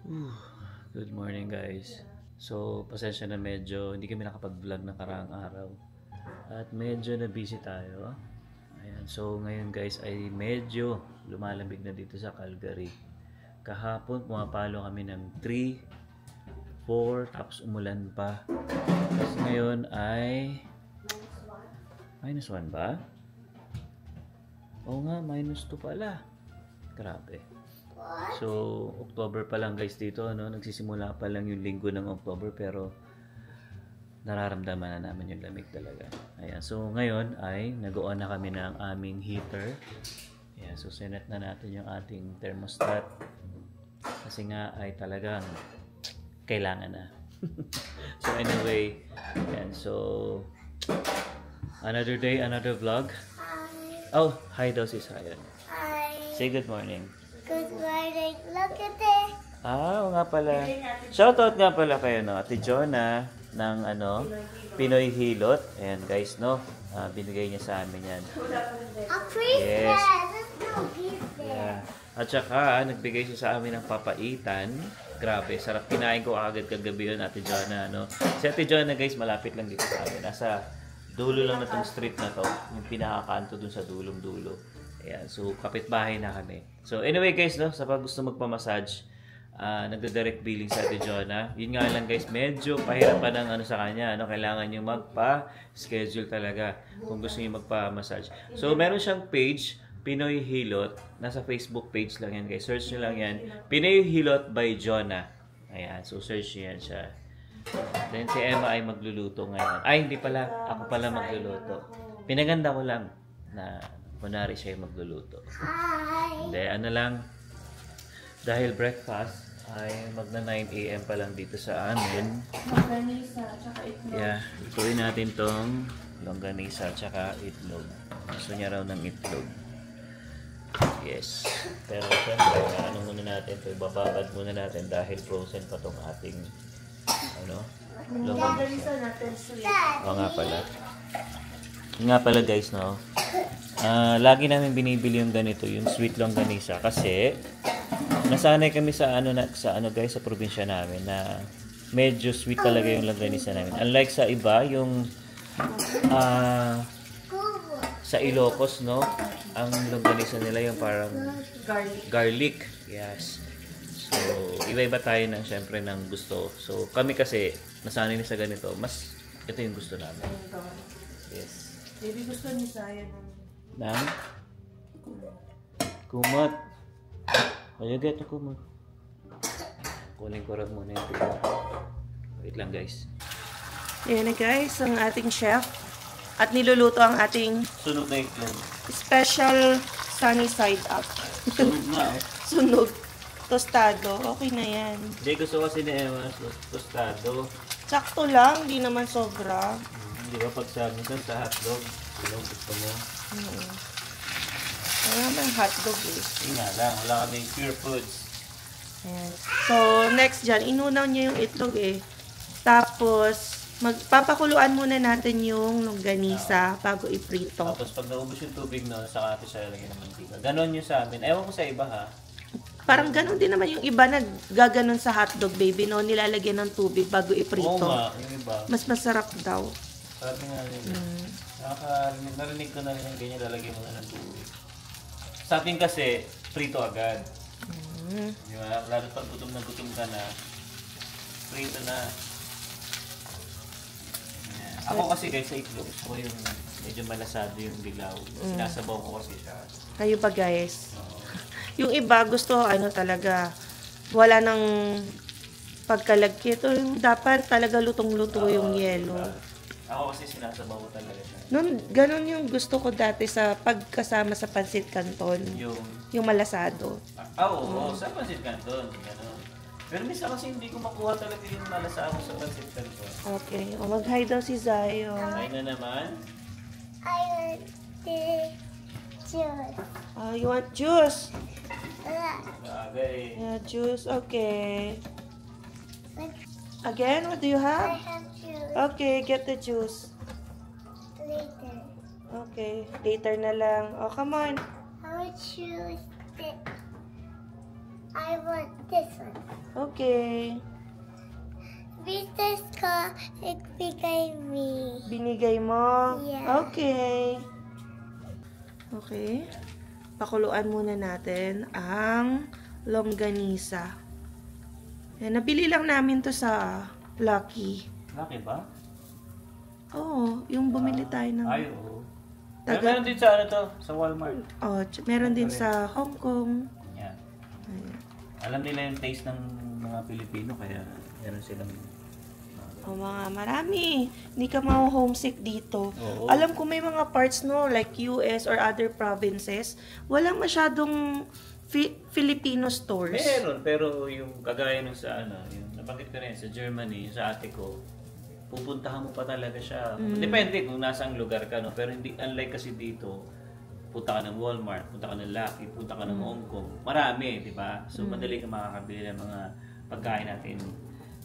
Whew. Good morning guys. So, pasensya na medyo hindi kami nakapag-vlog ng karaang araw. At medyo na busy tayo. Ayan. So, ngayon guys ay medyo lumalamig na dito sa Calgary. Kahapon pumapalo kami ng 3, 4, tapos umulan pa. Tapos ngayon ay -1 ba? Oo nga, -2 pala. Grabe. So, October pa lang guys dito, no? Nagsisimula pa lang yung linggo ng October pero nararamdaman na namin yung lamig talaga. Ayan, so ngayon ay nag-on na kami ng aming heater. Ayan, so sinet na natin yung ating thermostat kasi nga ay talagang kailangan na. So anyway, ayan, so another day, another vlog. Oh, hi daw si Sayan. Hi. Say good morning. Good morning. Look at it. Oo nga pala. Shoutout nga pala kayo, no? Ate Jonah ng Pinoy Hilot. Ayan guys, no? Binigay niya sa amin yan. A princess. Yes. Let's go get Yeah. there. At saka, nagbigay siya sa amin ng papaitan. Grabe, sarap. Kinain ko agad kagabi yun, Ate Jonah, no? Si Ate Jonah, guys, malapit lang dito sa amin. Nasa dulo lang na tong street na to. Yung pinakakanto dun sa dulong-dulo. Ayan, so kapitbahay na kami. So anyway guys, no, sa pag gusto magpa-massage, nagda-direct billing sa Ate Jonah. Yun nga lang guys, medyo pahirapan ng sa kanya. Kailangan nyo magpa-schedule talaga kung gusto nyo magpa-massage. So meron siyang page, Pinoy Hilot. Nasa Facebook page lang yan guys. Search nyo lang yan. Pinoy Hilot by Jonah. Ayan, so search nyo yan siya. Then si Emma ay magluluto ngayon. Ay, hindi pala. Ako pala magluluto. Pinaganda ko lang na kunwari siya yung magluluto. Hi. Hindi, lang. Dahil breakfast ay magna 9 AM pa lang dito sa amin. Longganisa, tsaka itlog. Yeah, ituloy natin tong longganisa tsaka itlog. Gusto niya raw ng itlog. Yes. Pero siyempre, muna natin ito. Ibababad muna natin dahil frozen pa tong ating longganisa. Longganisa natin sweet. Oo nga pala. Nga pala guys, no? Lagi namin binibili yung ganito, yung sweet longganisa kasi nasanay kami sa guys, sa probinsya namin na medyo sweet talaga yung longganisa namin. Unlike sa iba, yung sa Ilocos, no? Ang longganisa nila yung parang garlic. Yes. So, iba-iba tayo syempre ng gusto. So, kami kasi nasanay na sa ganito, mas ito yung gusto namin. Yes. Baby, gusto ni Saya Nang kumot. Ayaw get na kumot. Kunin ko rin muna yung pila. Wait lang guys. Ayan na guys, ang ating chef. At niluluto ang ating Sunog na itlog. special sunny side up. Sunog na Sunog. Tostado. Okay na yan. Hindi, gusto kasi ni Emma tostado. Sakto lang, di naman sobra. Di ba pag minsan sa hotdog, gusto mo? Wala naman hotdog eh. Hindi nga lang, wala kaming pure foods. Ayan. So, next dyan, inunaw niya yung itlog eh. Tapos, magpapakuluan muna natin yung longganisa bago iprito. Tapos pag naubos yung tubig no, saka natin siya lalagyan ng mantika. Ganon yung sa amin. Ewan ko sa iba ha. Parang ganon din naman yung iba na gaganon sa hotdog, baby, no? Nilalagyan ng tubig bago Oo iprito. nga, yung iba. Mas masarap daw. Sarap nga rin. Narinig ko na rin yung ganyan lalagyan mo na ng tubig. Sa atin kasi, prito agad. Di ba? Lalo pag gutom na gutom ka na, prito na. Ayan. Ako kasi guys sa itlog, gusto ko yung medyo malasado yung dilaw. Sinasabaw ko kasi siya. Kayo ba, guys? Yung iba, gusto, talaga, wala nang pagkalagkit. O yung dapat talaga lutong-luto yung yelo. Ako kasi sinasabaw ko talaga siya. Ganon yung gusto ko dati sa pagkasama sa Pansit Canton. Yung malasado. Oo, sa Pansit Canton. Ganun. Pero minsan kasi hindi ko makuha talaga yung malasado sa Pansit Canton. Okay. O, mag-hi daw si Zion. Ay na naman. I want the juice. You want juice? Bagay. Yeah, juice. Okay. But Again, what do you I have? have juice Okay, get the juice. later. Okay, later na lang. Oh, come on. I will choose the I want this one. Okay. Business ko, nagbigay me. Binigay mo? Yeah. Okay. Okay. Pakuluan muna natin ang longganisa. Yan, nabili lang namin to sa Lucky. Laki ba? Oo, yung bumili tayo ng... Ay, oo. Taga- Meron din sa ano to, sa Walmart. Oh, meron din sa Hong Kong. Yan. Ayan. Alam nila yung taste ng mga Pilipino, kaya meron silang... Oh, mga marami. Hindi ka ma-homesick dito. Oo. Alam ko may mga parts, no, like US or other provinces, walang masyadong Filipino stores. Meron, pero yung kagaya nung sa ano, yung nabanggit ko rin sa Germany, sa ate ko, pupuntahan mo pa talaga siya. Depende kung nasang lugar ka, no? Pero hindi, unlike kasi dito, punta ka ng Walmart, punta ka ng Lucky, punta ka ng Hong Kong. Marami, di ba? So, madali ka makakabili ng mga pagkain natin.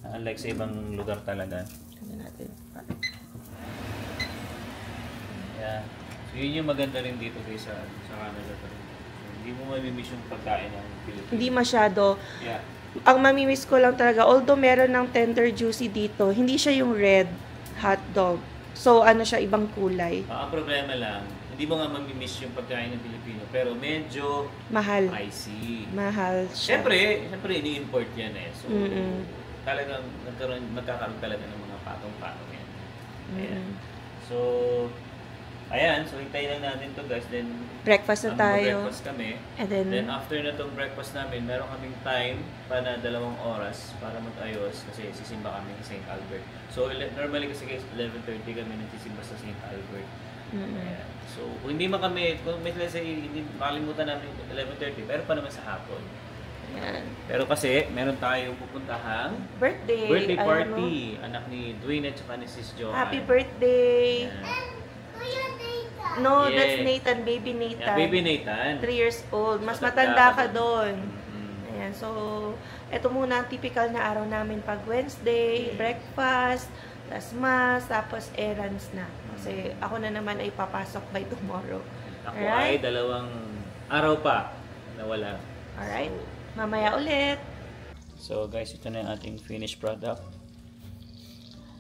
Unlike sa ibang lugar talaga. Ano natin? Yeah. So, yun yung maganda rin dito guys sa Canada. So, hindi mo mamimiss yung pagkain ng Pilipinas. Hindi masyado. Yeah. Ang mamimiss ko lang talaga, although meron ng tender juicy dito, hindi siya yung red hot dog. So, ano siya, ibang kulay. Ang problema lang, hindi mo nga mamimiss yung pagkain ng Pilipino, pero medyo Mahal. pricey. Mahal siya. Siyempre ini-import yan eh. So, Mm-mm. talagang magkakaroon talaga ng mga patong-patong yan. Ayan. Mm-mm. So, ayan. So, hintay lang natin to guys. Then, Breakfast na tayo. breakfast kami. And then, After na tong breakfast namin, meron kaming time pa na 2 oras para mag-ayos kasi sisimba kami sa St. Albert. So, normally kasi guys, 11:30 kami nagsisimba sa St. Albert. Ayan. So, kung hindi man kami, kung may let's say, hindi makalimutan namin 11:30, pero pa naman sa hapon. yan. Pero kasi, meron tayong pupuntahang Birthday. party. Anak ni Dwayne at saka ni Sis Joanne. Happy birthday. Ayan. Kuya Nathan. No, Yeah. that's Nathan. Baby Nathan. Yeah, baby Nathan. 3 years old. Mas So, matanda ka ka doon. Mhm. Ayan, so, ito muna ang typical na araw namin pag Wednesday, breakfast, tas mass, tapos errands na. Kasi ako na naman ay papasok by tomorrow. Ako Alright? ay 2 araw pa na wala. Alright? Mamaya ulit. So guys, ito na yung ating finished product.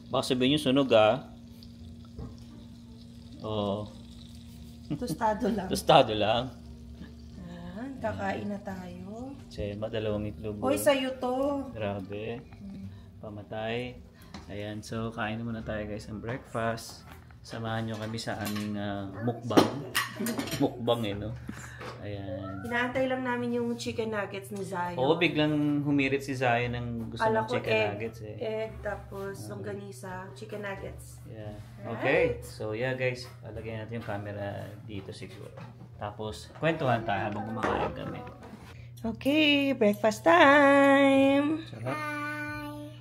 Baka sabihin nyo sunog ah. Oh, Tostado lang. tostado lang. Ayan, kakain na tayo. Sema, 2 itlog. Hoy, sa'yo to. Grabe. Pamatay. Ayan, so kain na muna tayo guys ng breakfast. Samahan nyo kami sa aming mukbang. Mukbang eh, no? Ayan. Inaantay lang namin yung chicken nuggets ni Zayo. Oo, biglang humirit si Zaya ng gusto Kala ng ko chicken egg, nuggets eh. egg, tapos longganisa, chicken nuggets. Yeah. Okay. So yeah guys, lalagyan natin yung camera dito siguro. Tapos kwentuhan tayo habang kumakain kami. Okay, breakfast time! Sarap. Hi.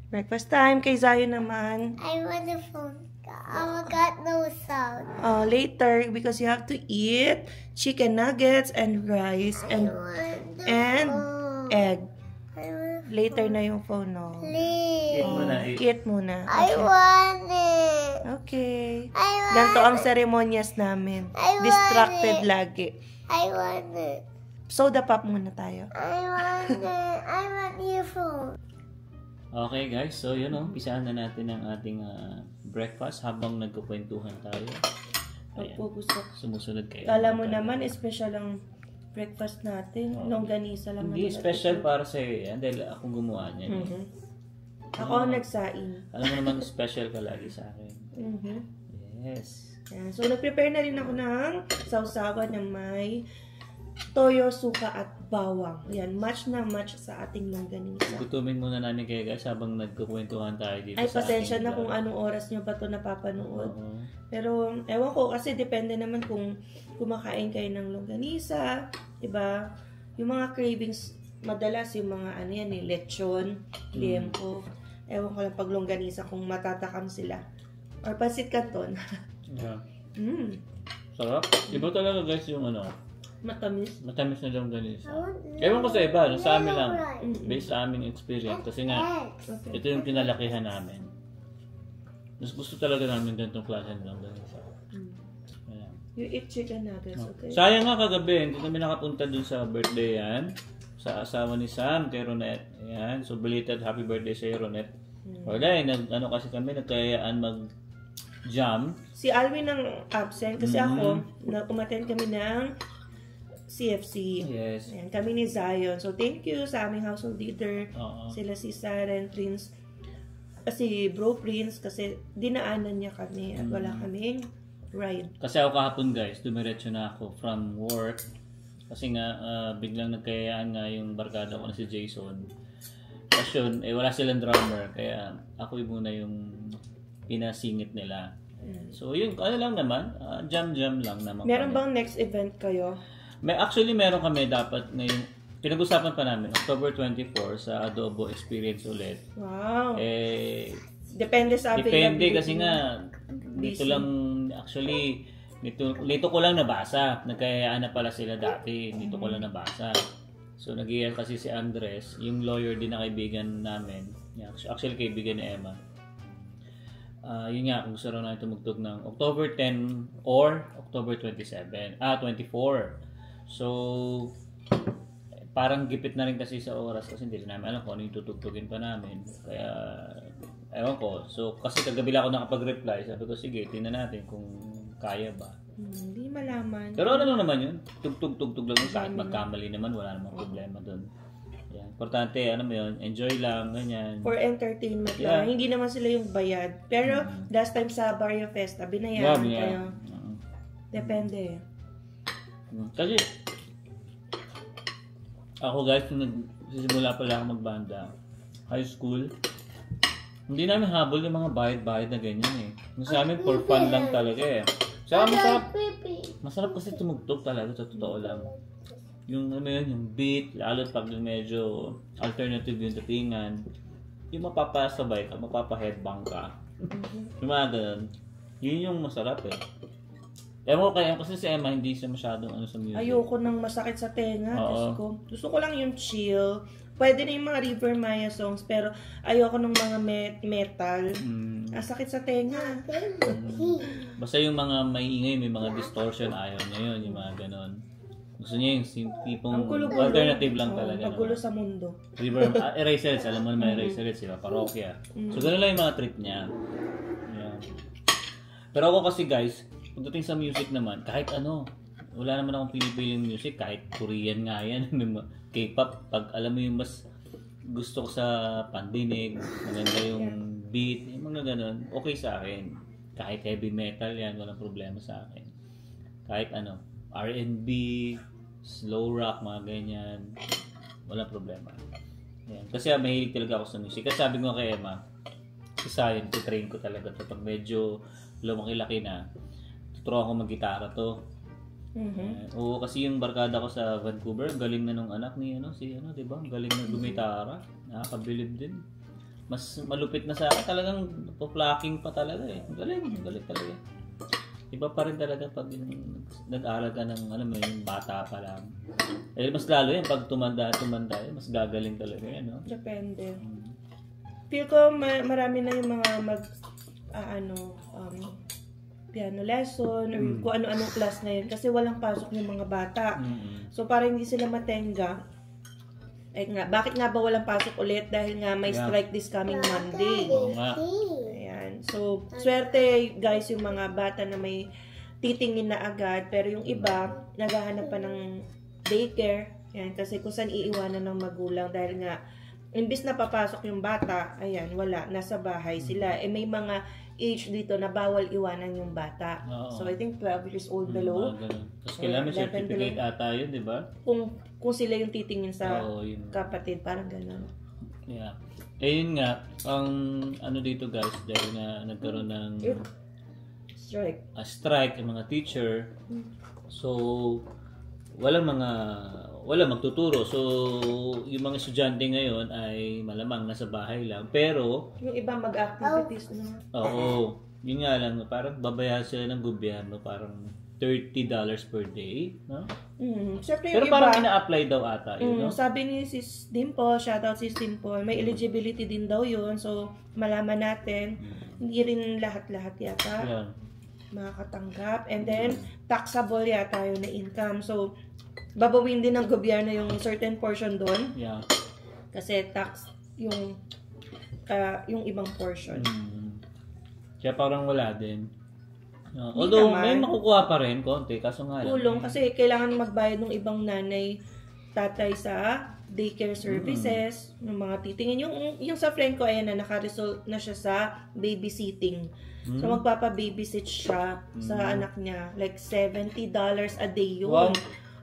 Breakfast time kay Zayo naman. I want the phone. I got no sound. Later, because you have to eat chicken nuggets and rice and Want the and phone. egg. I want Later na yung phone, no? please. Eat muna, eat. Eat muna. I want it. Okay. I want Ganito ang seremonyas namin. I want Distracted it. lagi. I want it. Soda pop muna tayo. I want it. I want your phone. Okay guys, so yun o, umpisahan na natin ang ating breakfast habang nagkukwentuhan tayo. Ayan. Pagpupusok. Sumusunod kayo. Kala mo naman, special ang breakfast natin. Longganisa lang Hindi naman. special para sa iyo yan dahil akong gumawa niyan. eh. Mhm. Ako ang nagsaing. Alam mo naman special ka lagi sa akin. Mhm. Yes. Ayan. So, nag-prepare na rin ako ng sausawan na may toyo, suka at bawang. Yan, match na match sa ating longganisa. Gutumin muna namin kayo guys habang nagkukwentuhan tayo dito Ay, sa pasensya ating na vlog. kung anong oras nyo ba ito napapanood. Oo. Pero, ewan ko, kasi depende naman kung kumakain kayo ng longganisa, diba? Yung mga cravings, madalas yung mga ano yan, lechon, liempo. Ewan ko lang pag longganisa kung matatakam sila. Or pansit canton. Yeah. Sarap. Iba talaga guys yung ano, Matamis. matamis na longganisa. I want Ewan ko sa iba, no? Sa amin lang. rice. Based sa aming experience. Kasi nga, Eggs. Okay. ito yung pinalakihan namin. Mas gusto talaga namin ganitong klase ng longganisa. Ayan. You eat chicken nuggets, okay? Sayang nga kagabi, hindi kami nakapunta dun sa birthday yan. sa asawa ni Sam, kay Ronette. Ayan. So, belated happy birthday sa'yo, Ronette. Wala kasi kami, nagkayaan mag-jam. Si Alwin ang absent kasi ako, umattend kami ng CFC. Yes. Ayan, kami ni Zion. So, thank you sa aming household leader. Oo. Sila si Sarah and Prince. Kasi Bro Prince, kasi dinaanan niya kami at wala kaming ride. Kasi ako kahapon guys, dumiretso na ako from work. Kasi nga, biglang nagkayaan nga yung barkada ko na si Jason. Tapos yun, wala silang drummer. Kaya ako muna yung pinasingit nila. So yun, ano lang naman, jam-jam lang naman. Meron bang next event kayo? Actually, meron kami dapat ngayon. Pinag-usapan pa namin, October 24 sa Adobo Experience ulit. Wow. Depende sa kasi nga, dito lang, actually, dito ko lang nabasa. Nagkayaan na pala sila dati. Dito ko lang nabasa. So, nag-iyan kasi si Andres, yung lawyer din na kaibigan namin. Actually, kaibigan ni Emma. Yun nga, kung gusto raw natin tumugtog ng October 10 or October 24. So, parang gipit na rin kasi sa oras kasi hindi rin namin alam kung ano yung tutugtugin pa namin. Kaya, ewan ko. So, kasi kagabi lang ako nakapag-reply. Sabi ko, sige, tingnan natin kung kaya ba. Hindi malaman. Pero ano lang naman yun? Tugtog lang yun. Kahit magkamali naman, wala namang problema dun. Yan. Importante, ano mo yun, enjoy lang, ganyan. For entertainment lang. Hindi naman sila yung bayad. Pero, last time sa Barrio Festa, binayaran kayo. Depende. Kasi, ako guys, nung nagsisimula pala ako magbanda, high school, hindi namin habol yung mga bayad-bayad na ganyan eh. Sa amin, for fun lang talaga eh. Saka masarap kasi tumugtog talaga, sa totoo lang. Yung ano yun, yung beat, lalo pag yung medyo alternative yung datingan, yung mapapasabay ka, mapapa-headbang ka. Yung mga ganun, yun yung masarap eh. Ewan ko kaya, kasi si Emma hindi siya masyadong ano sa music. Ayoko nang masakit sa tenga. Gusto ko lang yung chill. Pwede na yung mga River Maya songs, pero ayoko ng mga metal. Sakit sa tenga. Basta yung mga maingay, may mga distortion, ayaw niya yun, yung mga ganon. Gusto niya yung tipong alternative lang talaga. Pagulo sa mundo. River, Eraserheads, alam mo naman Eraserheads, diba? Parokya. So ganun lang yung mga trip niya. Yeah. Pero ako kasi guys, pagdating sa music naman, kahit ano, wala naman akong pinipiling music, kahit Korean nga yan, K-pop, pag alam mo yung mas gusto ko sa pandinig, maganda yung beat, yung mga ganun, okay sa akin. Kahit heavy metal yan, walang problema sa akin. Kahit ano, R&B, slow rock, mga ganyan, walang problema. Yan. Kasi mahilig talaga ako sa music. Kasi sabi ko kay Emma, si Zion, train ko talaga to. Pag medyo lumaki-laki na, tuturo ako mag-gitara to. Oo, kasi yung barkada ko sa Vancouver, galing na nung anak ni di ba? Galing na gumitara, nakakabilib din. Mas malupit na sa akin, talagang po-plucking pa talaga eh. Galing talaga. Iba pa rin talaga pag nag-aaral ka ng yung bata pa lang. Mas lalo yan pag tumanda mas gagaling talaga yan, no? Depende. Feel ko marami na yung mga piano lesson or kung ano-anong class na yun kasi walang pasok yung mga bata. So para hindi sila matenga, bakit nga ba walang pasok ulit? Dahil nga may strike this coming Monday. Ayan. So swerte guys yung mga bata na may titingin na agad, pero yung iba naghahanap pa ng daycare. Ayan, kasi kung saan iiwanan ng magulang dahil nga imbis na papasok yung bata, ayan, wala, nasa bahay sila. May mga age dito na bawal iwanan yung bata. So, I think 12 years old below. Tapos kailangan may certificate ata yun, di ba? Kung sila yung titingin sa kapatid, parang gano'n. Yeah. Yun nga, ang ano dito guys, dahil nga nagkaroon ng strike yung mga teacher. So, walang magtuturo. So, yung mga estudyante ngayon ay malamang nasa bahay lang. Pero, yung iba mag-activities na. Oo. Yun nga lang, parang babayaran sila ng gobyerno, parang $30 per day, no? Pero parang ina-apply daw ata yun, no? Sabi ni Sis Dimple, shoutout Sis Dimple, may eligibility din daw yun. So, malaman natin, hindi rin lahat-lahat yata. Yeah. makakatanggap. And then, taxable yata yun na income. So, babawin din ng gobyerno yung certain portion doon. Yeah. Kasi tax yung ibang portion. Kaya parang wala din. Although, naman. may makukuha pa rin konti. Kaso nga lang. Tulong kasi kailangan magbayad ng ibang nanay, tatay sa daycare services, ng mga titingin. Yung sa friend ko, ayan na, naka-result na siya sa babysitting. So, magpapa-babysit siya sa anak niya. Like, $70 a day yun. Wow.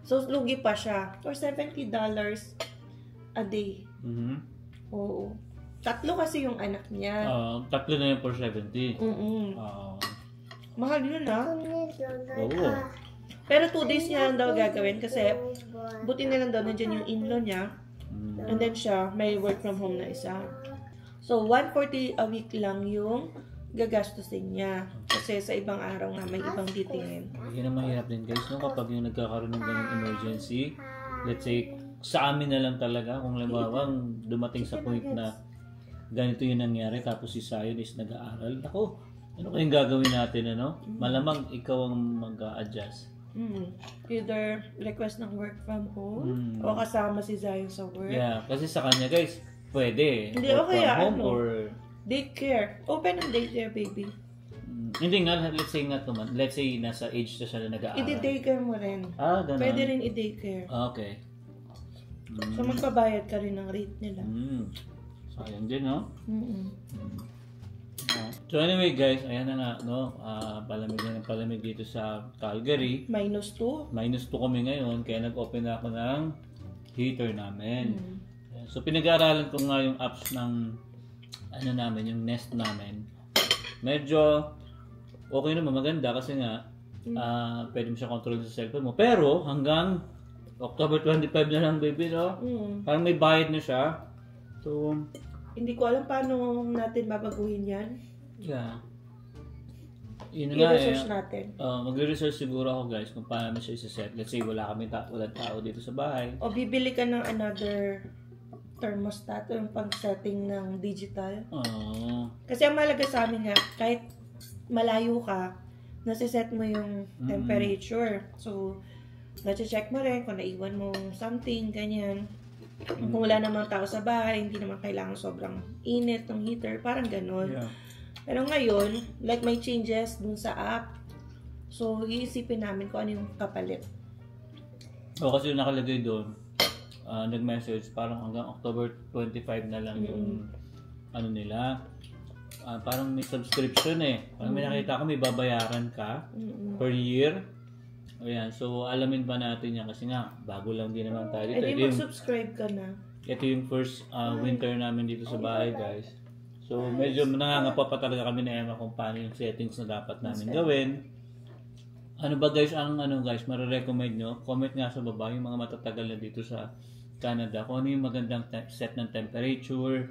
So, lugi pa siya. Or $70 a day. Oo. 3 kasi yung anak niya. 3 na yun for 70. Mahal yun, ha? Oo. Pero 2 days niya lang daw gagawin kasi buti na lang daw nandiyan yung in-law niya. And then siya, may work from home na isa. So, 140 a week lang yung gagastusin niya. Kasi sa ibang araw nga, may ibang titingin. Yan ang mahirap din guys, no? Kapag yung nagkakaroon ng ganung emergency, let's say, sa amin na lang talaga, kung limawang dumating sa point na ganito yung nangyari, tapos si Zion is nag-aaral, ako, ano kayong gagawin natin, ano? Malamang ikaw ang mag-a-adjust. Either request ng work from home o kasama si Zion sa work. Yeah, kasi sa kanya guys, pwede. Hindi, work okay, from home ano? or... Daycare. Open ang daycare, baby. Hindi nga, let's say nga naman, let's say nasa age na siya na nag-aaral. I-daycare mo rin. Ganun. Pwede rin i-daycare. Okay. So, magpabayad ka rin ng rate nila. Sayang din, no? So anyway guys, ayan na nga, no? Palamig na ng palamig dito sa Calgary. -2. -2 kami ngayon, kaya nag-open na ako ng heater namin. So pinag-aaralan ko nga yung apps ng ano namin, yung Nest namin. Medyo okay naman, maganda kasi nga pwede mo siya control sa cellphone mo. Pero hanggang October 25 na lang, baby, no? Parang may bayad na siya. So, hindi ko alam paano natin babaguhin yan. yeah. Yun nga I-research natin. Magre-research siguro ako guys kung paano siya isa-set. Let's say wala kami walang tao dito sa bahay. O bibili ka ng another thermostat o yung pang-setting ng digital. Kasi ang malaga sa amin nga, kahit malayo ka, nasiset mo yung temperature. So, nasi-check mo rin kung naiwan mo something, ganyan. Kung wala namang tao sa bahay, hindi naman kailangan sobrang init ng heater, parang ganon. Yeah. Pero ngayon, like may changes dun sa app. So, iisipin namin kung ano yung kapalit. Kasi yung nakalagay doon, nag-message, parang hanggang October 25 na lang yung ano nila. Parang may subscription eh. Parang may nakita ko, may babayaran ka per year. Ayan, so alamin pa natin yan kasi nga, bago lang din naman tayo dito. Hindi mag-subscribe ka na. Ito yung first winter namin dito sa bahay, guys. So, medyo nangangapa pa talaga kami na Emma kung paano yung settings na dapat namin gawin. Ano ba guys, marirecommend nyo? Comment nga sa baba yung mga matatagal na dito sa Canada. Kung ano yung magandang set ng temperature.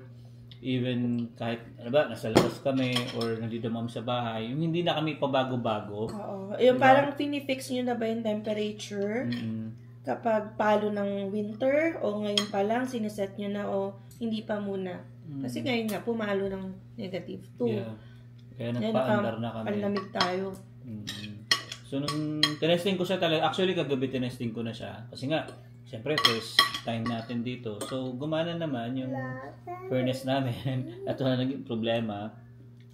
Even kahit, nasa labas kami or nandito mami sa bahay. Yung hindi na kami pabago-bago. Oo. Yung parang pinifix nyo na ba yung temperature? Kapag palo ng winter o ngayon pa lang sineset nyo na o hindi pa muna. Kasi ngayon nga, pumalo ng -2. Yeah. Kaya nagpa-andar na kami. Panlamig tayo. So, nung tinesting ko siya talaga, actually kagabi tinesting ko na siya. Kasi nga, siyempre, first time natin dito. So, gumana naman yung furnace namin. At wala naging problema.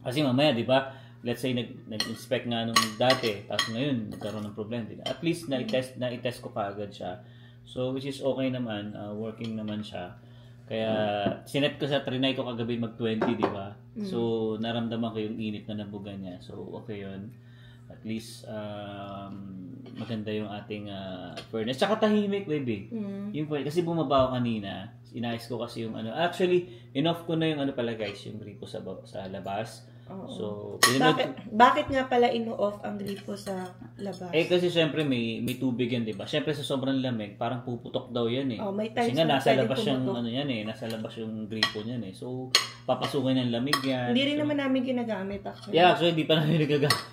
Kasi mamaya, di ba, let's say, nag-inspect nga nung dati, tapos ngayon, nagkaroon ng problema. At least, na-test ko kaagad siya. So, which is okay naman, working naman siya. Kaya, sinet ko sa trinay ko kagabi mag-20, di ba? So, naramdaman ko yung init na nabuga niya. So, okay yun. At least, maganda yung ating furnace. Tsaka tahimik, baby. Yung, kasi bumaba ako kanina. Inayos ko kasi yung ano. Actually, in-off ko na yung ano pala guys, yung gripo sa labas. So, bakit nga pala ino-off ang gripo sa labas? Kasi syempre may tubig yan, di ba? Syempre sa sobrang lamig, parang puputok daw yan eh. May kasi nga nasa labas yung ano yan eh, nasa labas yung gripo niyan eh. So, papasukin ng lamig yan. Hindi rin naman namin ginagamit actually. Yeah, actually hindi pa namin nagagamit.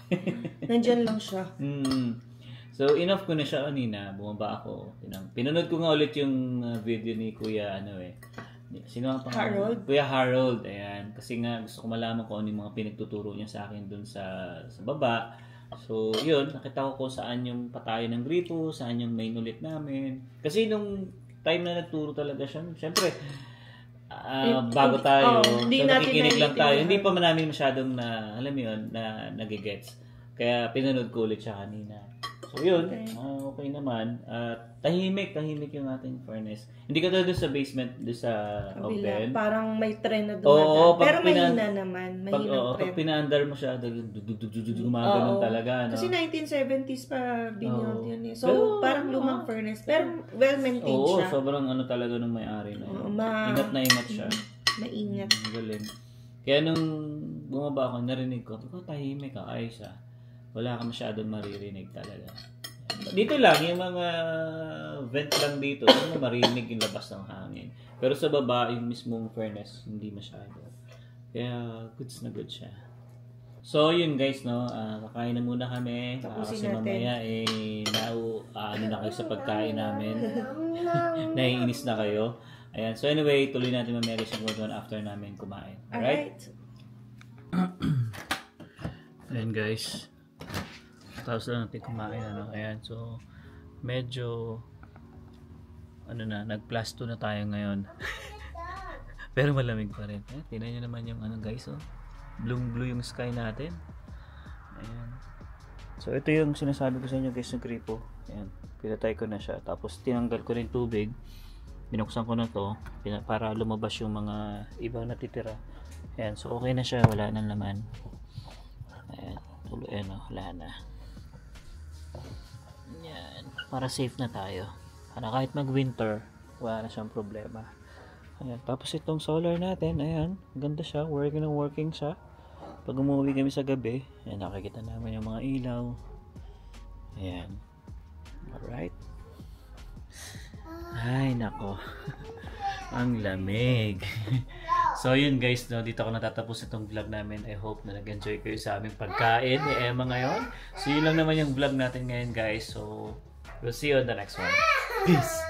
Nandyan lang siya. So, in-off ko na siya kanina, bumaba ako. Pinanood ko nga ulit yung video ni Kuya sino ang pangalan? Harold. Kuya Harold, ayan. Kasi nga gusto ko malaman kung ano yung mga pinagtuturo niya sa akin dun sa baba. So, yun, nakita ko kung saan yung patayo ng gripo, saan yung main ulit namin. Kasi nung time na nagturo talaga siya, syempre, bago tayo, so nakikinig lang tayo. Hindi pa namin masyadong na, alam mo yun, na nagigets. Kaya pinanood ko ulit siya kanina. So yun, okay naman. Tahimik yung ating furnace. Hindi ka doon sa basement, doon sa oven. Parang may trend na dumadaan. Pero mahina naman. Pag pinaandar mo siya, gumagano'n talaga. No? Kasi 1970s pa binuild yun eh. So, parang lumang furnace. Pero well-maintained siya. Oo, sobrang talaga nung may-ari na yun. Ingat na ingat siya. Maingat. Galing. Kaya nung bumaba ako, narinig ko, tahimik ka, ayos ah. Wala ka masyadong maririnig talaga. Dito lang, yung mga vent lang dito, yung marinig yung labas ng hangin. Pero sa baba, yung mismong furnace, hindi masyado. Kaya, goods na good siya. So, yun guys, no, kakain na muna kami. Kasi mamaya, ano na kayo sa pagkain namin. Naiinis na kayo. Ayan. So, anyway, tuloy natin mamaya guys yung kwentuhan after namin kumain. Alright? Ayan guys. Tapos lang natin kumain, ano. Ayan, so medyo nag+2 na tayo ngayon. Pero malamig pa rin. Tingnan nyo naman yung guys, oh. Blue yung sky natin. Ayan. So ito yung sinasabi ko sa inyo guys ng gripo. Ayan, pinatay ko na siya. Tapos tinanggal ko rin tubig. Binuksan ko na to para lumabas yung mga ibang natitira. Ayan, so okay na siya, wala nang laman. Ayan, tuloy wala na. Yan, para safe na tayo. Para kahit mag-winter, wala na siyang problema. Ayan, tapos itong solar natin, ayan, ganda siya, working siya. Pag umuwi kami sa gabi, ayan, nakikita namin yung mga ilaw. Ayan. Alright. Ay, nako. Ang lamig. So yun guys, no, dito ako natatapos itong vlog namin. I hope na nag-enjoy kayo sa aming pagkain ni Emma ngayon. So yun lang naman yung vlog natin ngayon guys. So we'll see you on the next one. Peace!